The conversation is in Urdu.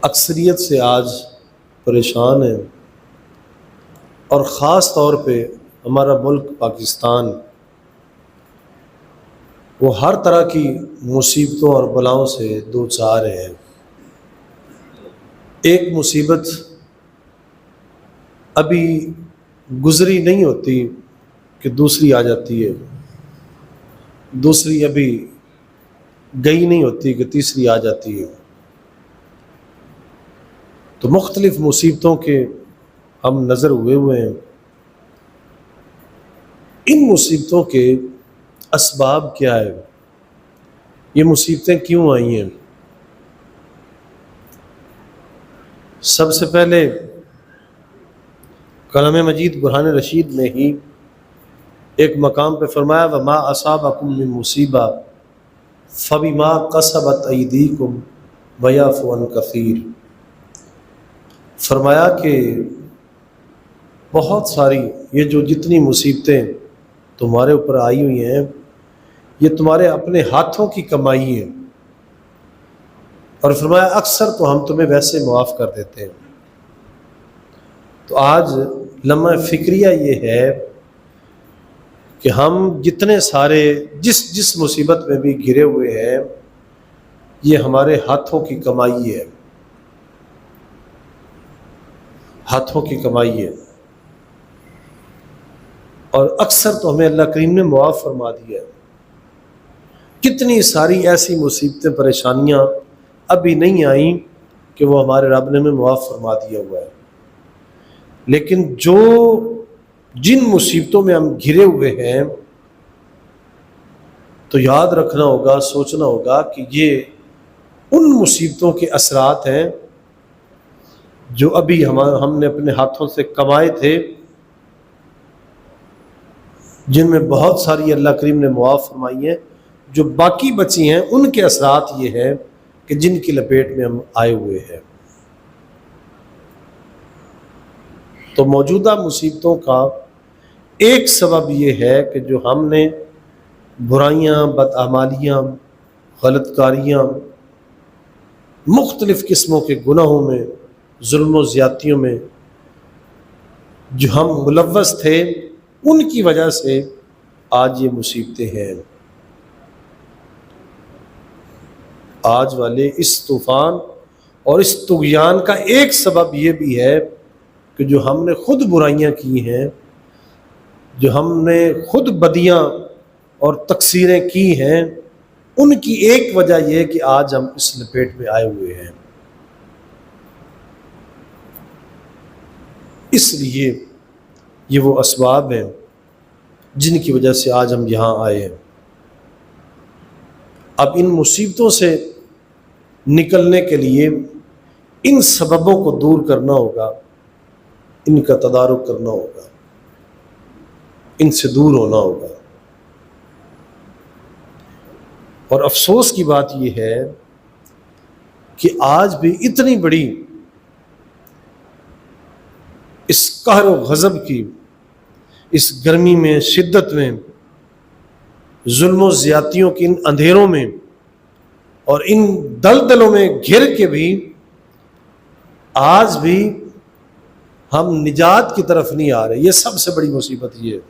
اکثریت سے آج پریشان ہیں، اور خاص طور پہ ہمارا ملک پاکستان وہ ہر طرح کی مصیبتوں اور بلاؤں سے دوچار ہے۔ ایک مصیبت ابھی گزری نہیں ہوتی کہ دوسری آ جاتی ہے، دوسری ابھی گئی نہیں ہوتی کہ تیسری آ جاتی ہے۔ تو مختلف مصیبتوں کے ہم نظر ہوئے ہیں۔ ان مصیبتوں کے اسباب کیا ہے؟ یہ مصیبتیں کیوں آئی ہیں؟ سب سے پہلے کلام مجید برہان رشید میں ہی ایک مقام پہ فرمایا وَمَا أَصَابَكُم مِّن مُّصِيبَةٍ فَبِمَا كَسَبَتْ أَيْدِيكُمْ وَيَعْفُو عَن كَثِيرٍ۔ فرمایا کہ بہت ساری یہ جو جتنی مصیبتیں تمہارے اوپر آئی ہوئی ہیں یہ تمہارے اپنے ہاتھوں کی کمائی ہے، اور فرمایا اکثر تو ہم تمہیں ویسے معاف کر دیتے ہیں۔ تو آج لمحہ فکریہ یہ ہے کہ ہم جتنے سارے جس مصیبت میں بھی گھرے ہوئے ہیں یہ ہمارے ہاتھوں کی کمائی ہے، ہاتھوں کی کمائی ہے، اور اکثر تو ہمیں اللہ کریم نے معاف فرما دیا ہے۔ کتنی ساری ایسی مصیبتیں پریشانیاں ابھی نہیں آئیں کہ وہ ہمارے رب نے ہمیں معاف فرما دیا ہوا ہے، لیکن جن مصیبتوں میں ہم گھرے ہوئے ہیں تو یاد رکھنا ہوگا، سوچنا ہوگا کہ یہ ان مصیبتوں کے اثرات ہیں جو ابھی ہم نے اپنے ہاتھوں سے کمائے تھے، جن میں بہت ساری اللہ کریم نے معاف فرمائی ہیں، جو باقی بچی ہیں ان کے اثرات یہ ہیں کہ جن کی لپیٹ میں ہم آئے ہوئے ہیں۔ تو موجودہ مصیبتوں کا ایک سبب یہ ہے کہ جو ہم نے برائیاں، بدعمالیاں، غلط کاریاں، مختلف قسموں کے گناہوں میں، ظلم و زیادتیوں میں جو ہم ملوث تھے، ان کی وجہ سے آج یہ مصیبتیں ہیں۔ آج والے اس طوفان اور اس طغیان کا ایک سبب یہ بھی ہے کہ جو ہم نے خود برائیاں کی ہیں، جو ہم نے خود بدیاں اور تقصیریں کی ہیں، ان کی ایک وجہ یہ ہے کہ آج ہم اس لپیٹ میں آئے ہوئے ہیں۔ اس لیے یہ وہ اسباب ہیں جن کی وجہ سے آج ہم یہاں آئے ہیں۔ اب ان مصیبتوں سے نکلنے کے لیے ان سببوں کو دور کرنا ہوگا، ان کا تدارک کرنا ہوگا، ان سے دور ہونا ہوگا۔ اور افسوس کی بات یہ ہے کہ آج بھی اتنی بڑی اس قہر و غضب کی اس گرمی میں، شدت میں، ظلم و زیادتیوں کے ان اندھیروں میں اور ان دلدلوں میں گھر کے بھی آج بھی ہم نجات کی طرف نہیں آ رہے۔ یہ سب سے بڑی مصیبت یہ ہے۔